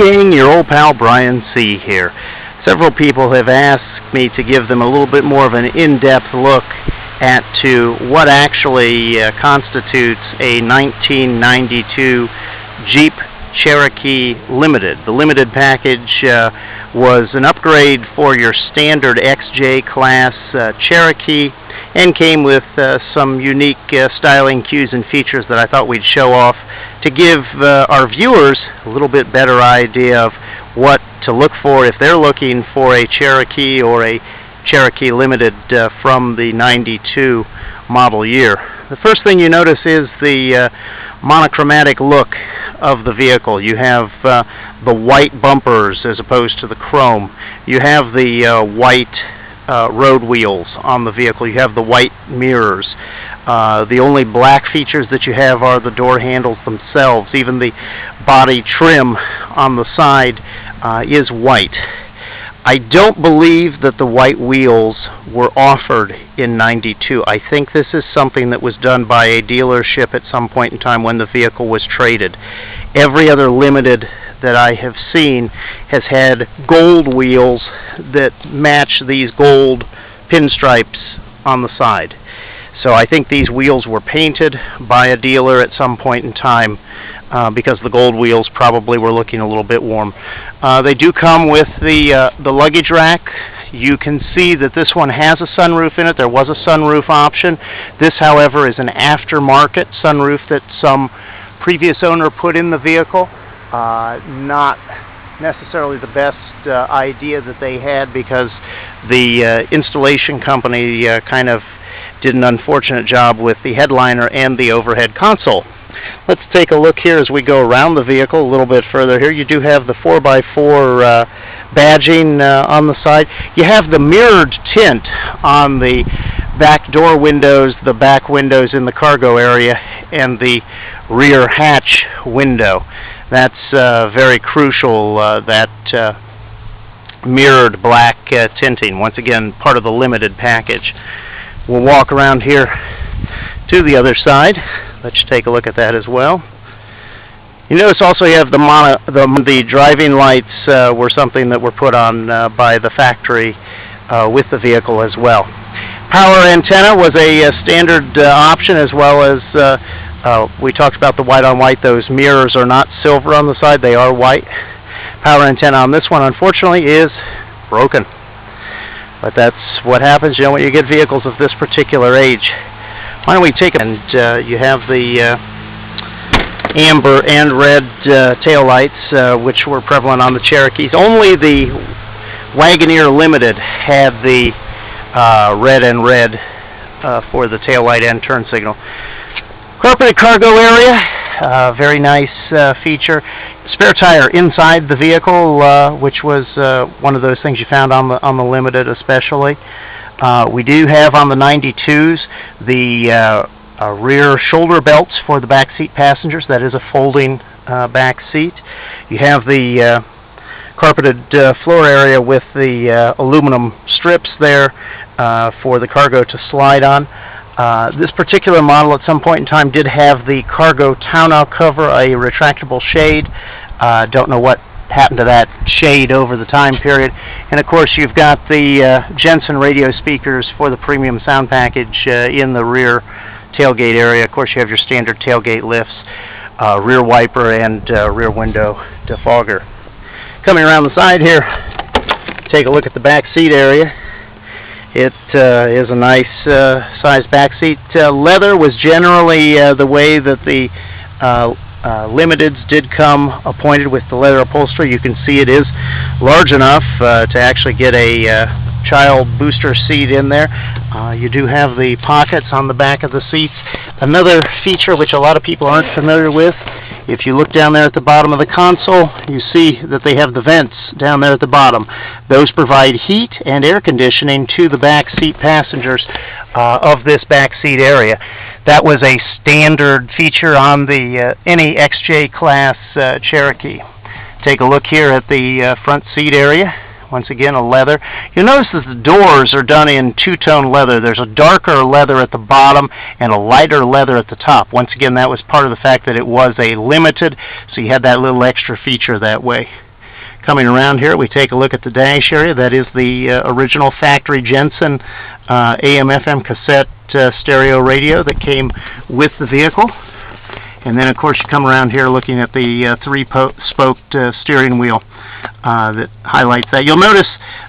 gang, your old pal Brian C. here. Several people have asked me to give them a little bit more of an in-depth look at to what actually constitutes a 1992 Jeep Cherokee Limited. The Limited package was an upgrade for your standard XJ class Cherokee and came with some unique styling cues and features that I thought we'd show off to give our viewers a little bit better idea of what to look for if they're looking for a Cherokee or a Cherokee Limited from the 92 model year. The first thing you notice is the monochromatic look of the vehicle. You have the white bumpers as opposed to the chrome. You have the white road wheels on the vehicle. You have the white mirrors. The only black features that you have are the door handles themselves. Even the body trim on the side is white. I don't believe that the white wheels were offered in 92. I think this is something that was done by a dealership at some point in time when the vehicle was traded. Every other Limited that I have seen has had gold wheels that match these gold pinstripes on the side. So I think these wheels were painted by a dealer at some point in time because the gold wheels probably were looking a little bit warm. They do come with the luggage rack. You can see that this one has a sunroof in it. There was a sunroof option. This, however, is an aftermarket sunroof that some previous owner put in the vehicle. Not necessarily the best idea that they had because the installation company kind of did an unfortunate job with the headliner and the overhead console. Let's take a look here as we go around the vehicle a little bit further here. You do have the 4x4 badging on the side. You have the mirrored tint on the back door windows, the back windows in the cargo area, and the rear hatch window. That's very crucial, that mirrored black tinting. Once again, part of the Limited package. We'll walk around here to the other side. Let's take a look at that as well. You notice also you have the driving lights were something that were put on by the factory with the vehicle as well. Power antenna was a standard option, as well as we talked about the white on white. Those mirrors are not silver on the side, they are white. Power antenna on this one, unfortunately, is broken. But that's what happens, you know, when you get vehicles of this particular age. Why don't we take it, and you have the amber and red taillights, which were prevalent on the Cherokees. Only the Wagoneer Limited had the red and red for the taillight and turn signal. Carpeted cargo area, very nice feature. Spare tire inside the vehicle, which was one of those things you found on the Limited especially. We do have on the 92s the rear shoulder belts for the back seat passengers. That is a folding back seat. You have the carpeted floor area with the aluminum strips there for the cargo to slide on. This particular model at some point in time did have the cargo tonneau cover, a retractable shade. Don't know what happened to that shade over the time period. And of course you've got the Jensen radio speakers for the premium sound package in the rear tailgate area. Of course you have your standard tailgate lifts, rear wiper and rear window defogger. Coming around the side here, take a look at the back seat area. It is a nice sized back seat. Leather was generally the way that the Limiteds did come appointed with the leather upholstery. You can see it is large enough to actually get a child booster seat in there. You do have the pockets on the back of the seats. Another feature which a lot of people aren't familiar with, if you look down there at the bottom of the console, you see that they have the vents down there at the bottom. Those provide heat and air conditioning to the back seat passengers of this back seat area. That was a standard feature on the any XJ class Cherokee. Take a look here at the front seat area. Once again, a leather. You'll notice that the doors are done in two-tone leather. There's a darker leather at the bottom and a lighter leather at the top. Once again, that was part of the fact that it was a Limited, so you had that little extra feature that way. Coming around here, we take a look at the dash area. That is the original factory Jensen AM/FM cassette stereo radio that came with the vehicle. And then, of course, you come around here looking at the three-spoked steering wheel that highlights that. You'll notice,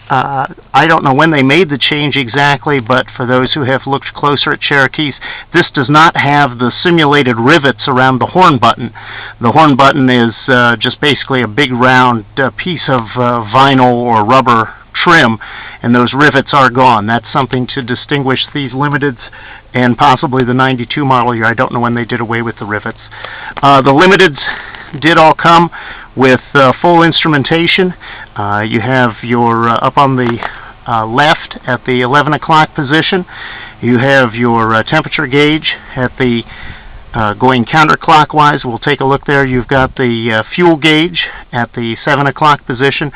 I don't know when they made the change exactly, but for those who have looked closer at Cherokees, this does not have the simulated rivets around the horn button. The horn button is just basically a big round piece of vinyl or rubber trim, and those rivets are gone. That's something to distinguish these Limiteds and possibly the 92 model year. I don't know when they did away with the rivets. The Limiteds did all come with full instrumentation. You have your up on the left at the 11 o'clock position. You have your temperature gauge at the going counterclockwise. We'll take a look there. You've got the fuel gauge at the 7 o'clock position.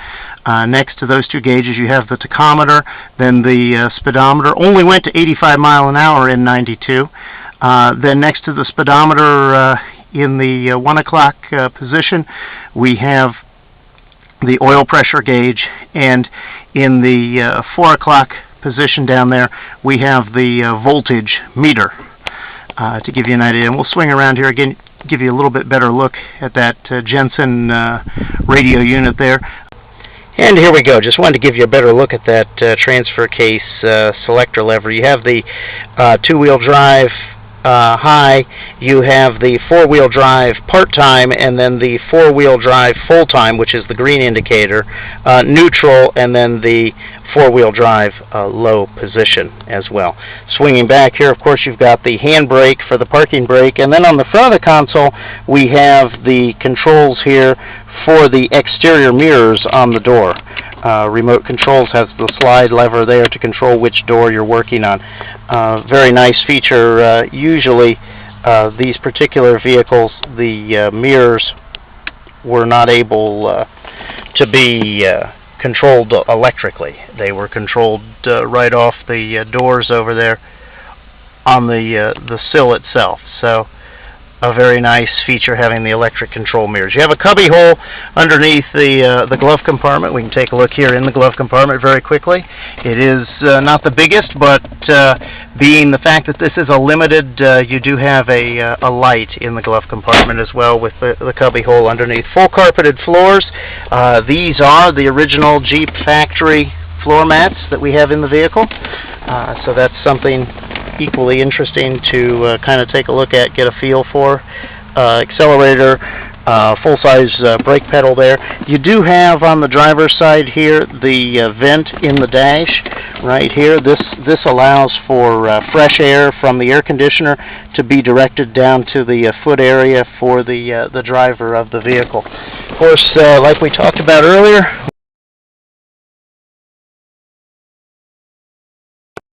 Next to those two gauges, you have the tachometer. Then the speedometer only went to 85 mile an hour in 92. Then next to the speedometer in the 1 o'clock position, we have the oil pressure gauge, and in the 4 o'clock position down there, we have the voltage meter. To give you an idea, and we'll swing around here again, give you a little bit better look at that Jensen radio unit there. And here we go. Just wanted to give you a better look at that transfer case selector lever. You have the two-wheel drive high, you have the four-wheel drive part-time, and then the four-wheel drive full-time, which is the green indicator, neutral, and then the four-wheel drive low position as well. Swinging back here, of course, you've got the handbrake for the parking brake, and then on the front of the console, we have the controls here for the exterior mirrors on the door. Remote controls has the slide lever there to control which door you're working on. Very nice feature. Usually, these particular vehicles, the mirrors were not able to be controlled electrically. They were controlled right off the doors over there on the sill itself. So a very nice feature having the electric control mirrors. You have a cubby hole underneath the glove compartment. We can take a look here in the glove compartment very quickly. It is not the biggest, but being the fact that this is a Limited, you do have a light in the glove compartment as well with the cubby hole underneath. Full carpeted floors. These are the original Jeep factory floor mats that we have in the vehicle. So that's something equally interesting to kind of take a look at, get a feel for. Accelerator, full-size brake pedal there. You do have on the driver's side here the vent in the dash right here. This allows for fresh air from the air conditioner to be directed down to the foot area for the driver of the vehicle. Of course, like we talked about earlier,